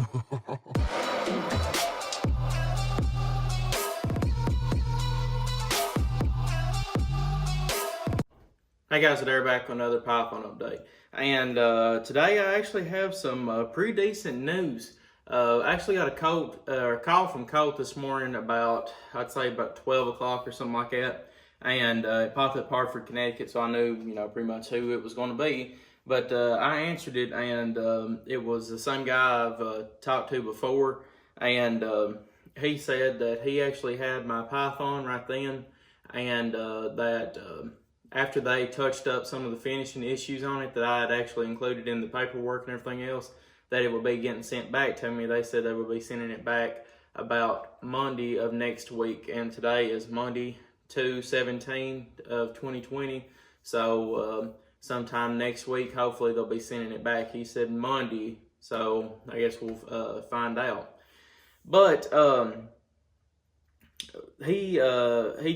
Hey guys, today we're back with another Python update. And today I actually have some pretty decent news. I actually got a call from Colt this morning about, I'd say about 12 o'clock or something like that. And it popped up Hartford, Connecticut, so I knew, pretty much who it was going to be. But I answered it, and it was the same guy I've talked to before. And he said that he actually had my Python right then, and that after they touched up some of the finishing issues on it that I had actually included in the paperwork and everything else, that it would be getting sent back to me. They said they would be sending it back about Monday of next week, and today is Monday 2/17 of 2020. So sometime next week, hopefully they'll be sending it back. He said Monday, so I guess we'll find out. But he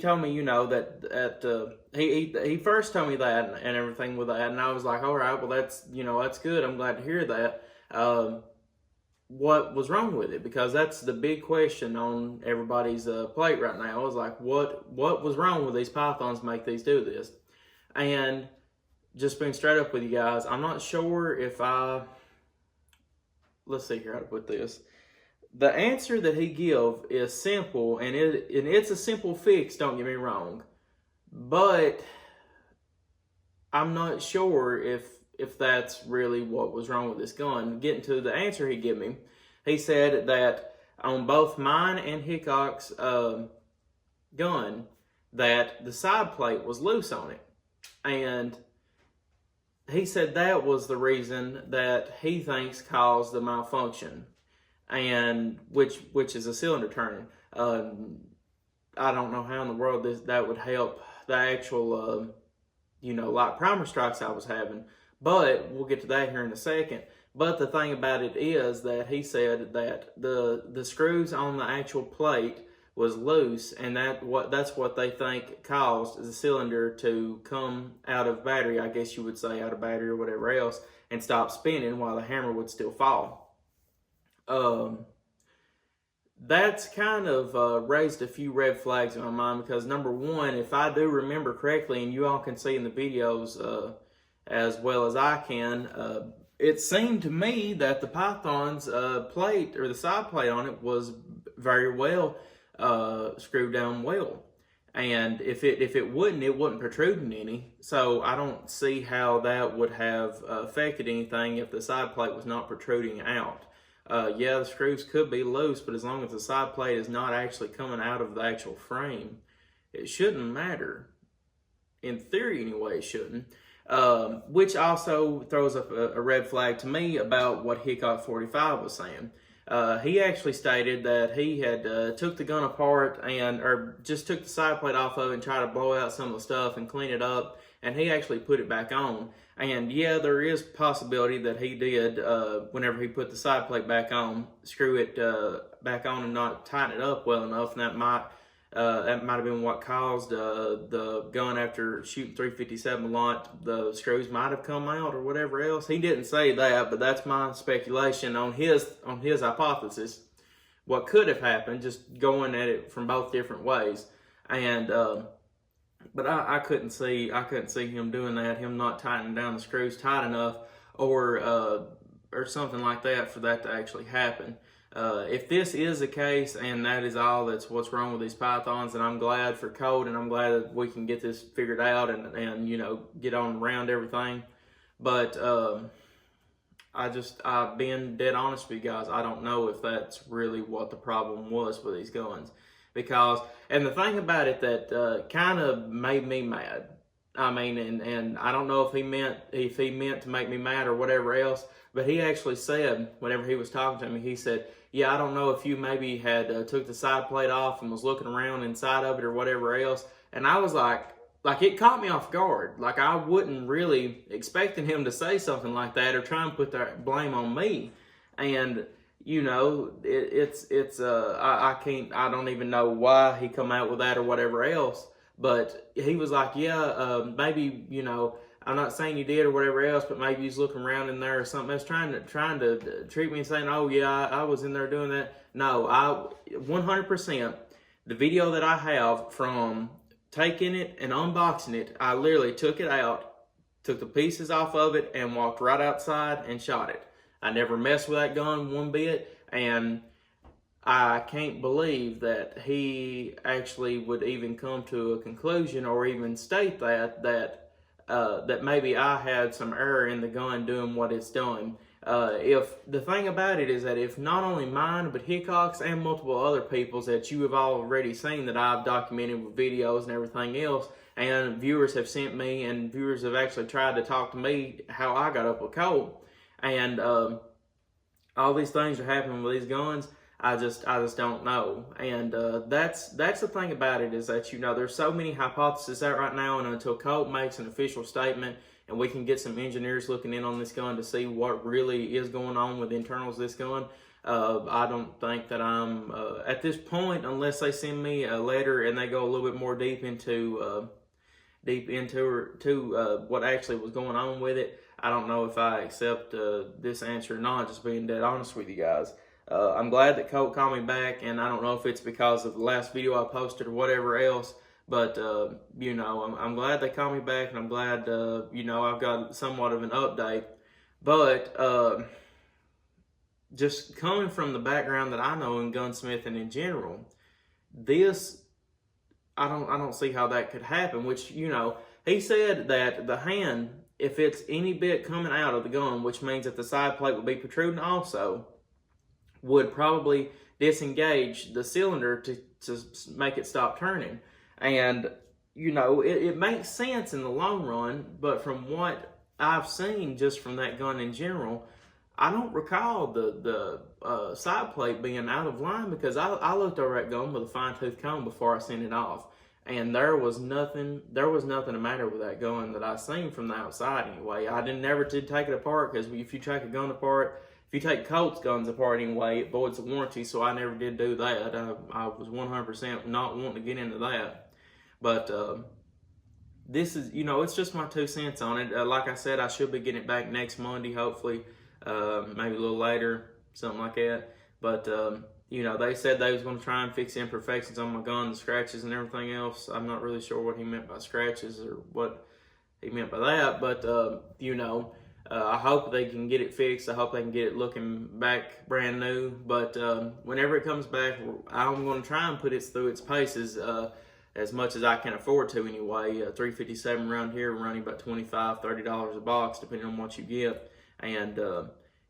told me, that he first told me that and everything with that, and I was like, all right, well that's good. I'm glad to hear that. What was wrong with it? Because that's the big question on everybody's plate right now. I was like, what was wrong with these Pythons to make these do this? And just being straight up with you guys, I'm not sure if let's see here how to put this. The answer that he give is simple, and it's a simple fix, don't get me wrong. But I'm not sure if that's really what was wrong with this gun. Getting to the answer he gave me, he said that on both mine and Hickok's gun, that the side plate was loose on it. And he said that was the reason that he thinks caused the malfunction. And which is a cylinder turning. I don't know how in the world that would help the actual, like primer strikes I was having. But we'll get to that here in a second. But the thing about it is that he said that the screws on the actual plate was loose, and that's what they think caused the cylinder to come out of battery, I guess you would say, out of battery or whatever else, and stop spinning while the hammer would still fall. That's kind of raised a few red flags in my mind, because number one, if I do remember correctly, and you all can see in the videos as well as I can, it seemed to me that the Python's plate, or the side plate on it, was very well screwed down well. And if it wasn't protruding any. So I don't see how that would have affected anything if the side plate was not protruding out. Yeah, the screws could be loose, but as long as the side plate is not actually coming out of the actual frame, it shouldn't matter. In theory, anyway, it shouldn't. Which also throws up a red flag to me about what Hickok 45 was saying. He actually stated that he had took the gun apart or just took the side plate off of it and tried to blow out some of the stuff and clean it up, and he actually put it back on. And yeah, there is possibility that he did, whenever he put the side plate back on, screw it back on and not tighten it up well enough, and that might have been what caused the gun, after shooting 357 a lot, the screws might have come out or whatever else. He didn't say that, but that's my speculation on his hypothesis. What could have happened, just going at it from both different ways. And but I couldn't see him doing that, him not tightening down the screws tight enough, or something like that, for that to actually happen. If this is the case, and that is all what's wrong with these Pythons, and I'm glad for Colt, and I'm glad that we can get this figured out and get on around everything. But I've been dead honest with you guys. I don't know if that's really what the problem was with these guns. And the thing about it that kind of made me mad, I mean, and I don't know if he meant to make me mad or whatever else, but he actually said, whenever he was talking to me, he said, yeah, I don't know if you maybe had took the side plate off and was looking around inside of it or whatever else. And I was like it caught me off guard. Like, I wasn't really expecting him to say something like that or try and put that blame on me. And I don't even know why he come out with that or whatever else. But he was like, yeah, maybe, I'm not saying you did or whatever else, but maybe you was looking around in there or something else, trying to treat me and saying, oh yeah, I was in there doing that. No, 100%. The video that I have from taking it and unboxing it, I literally took it out, took the pieces off of it, and walked right outside and shot it. I never messed with that gun one bit, and I can't believe that he actually would even come to a conclusion or even state that maybe I had some error in the gun doing what it's done. If the thing about it is that if not only mine, but Hickok's and multiple other people's that you have already seen that I've documented with videos and everything else, and viewers have sent me, and viewers have actually tried to talk to me how I got up with Colt, and all these things are happening with these guns. I just don't know, and that's the thing about it is that, you know, there's so many hypotheses out right now, and until Colt makes an official statement and we can get some engineers looking in on this gun to see what really is going on with the internals of this gun, I don't think that I'm at this point, unless they send me a letter and they go a little bit more deep into what actually was going on with it. I don't know if I accept this answer or not, just being dead honest with you guys. I'm glad that Colt called me back, and I don't know if it's because of the last video I posted or whatever else, but, you know, I'm glad they called me back, and I'm glad, you know, I've got somewhat of an update. But just coming from the background that I know in gunsmithing in general, this, I don't see how that could happen, which, you know, he said that the hand, if it's any bit coming out of the gun, which means that the side plate will be protruding also, would probably disengage the cylinder to make it stop turning. And, you know, it makes sense in the long run, but from what I've seen just from that gun in general, I don't recall the side plate being out of line, because I looked over that gun with a fine-tooth comb before I sent it off, and there was nothing the matter with that gun that I seen from the outside anyway. I never did take it apart, because if you take a gun apart, if you take Colt's guns apart anyway, it voids the warranty, so I never did do that. I was 100% not wanting to get into that. But this is, you know, it's just my 2 cents on it. Like I said, I should be getting it back next Monday, hopefully, maybe a little later, something like that. But, you know, they said they was going to try and fix the imperfections on my gun, the scratches and everything else. I'm not really sure what he meant by scratches or what he meant by that, but, you know, I hope they can get it fixed. I hope they can get it looking back brand new. But whenever it comes back, I'm going to try and put it through its paces as much as I can afford to anyway. 357 around here, running about $25, $30 a box, depending on what you get. And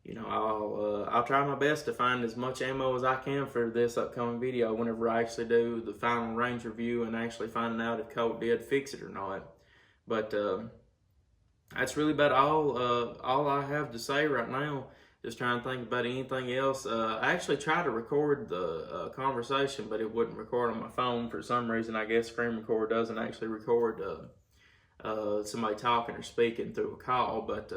you know, I'll try my best to find as much ammo as I can for this upcoming video whenever I actually do the final range review and actually finding out if Colt did fix it or not. But that's really about all I have to say right now. Just trying to think about anything else. I actually tried to record the conversation, but it wouldn't record on my phone for some reason. I guess Screen Record doesn't actually record somebody talking or speaking through a call. But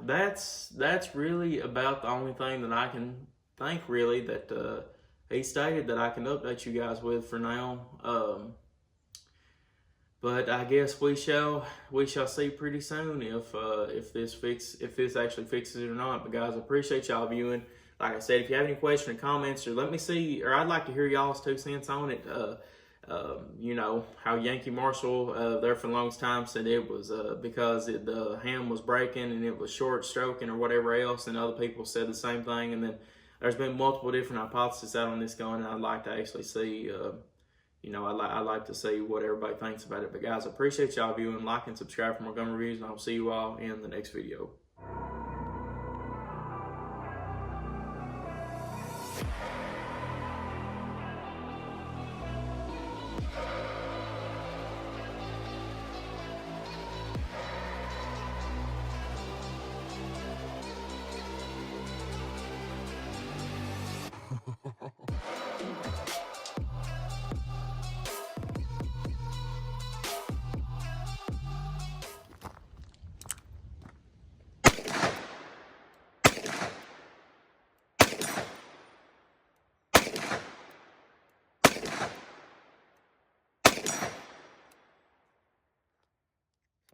that's really about the only thing that I can think, really, that he stated that I can update you guys with for now. But I guess we shall see pretty soon if this actually fixes it or not. But guys, I appreciate y'all viewing. Like I said, if you have any questions or comments, or let me see, or I'd like to hear y'all's 2 cents on it. You know, how Yankee Marshall there for the longest time said it was because the hand was breaking and it was short stroking or whatever else, and other people said the same thing. And then there's been multiple different hypotheses out on this gun, and I'd like to actually see. You know, I like to see what everybody thinks about it. But guys, I appreciate y'all viewing. Like and subscribe for more gun reviews, and I'll see you all in the next video.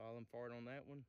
Falling fart on that one.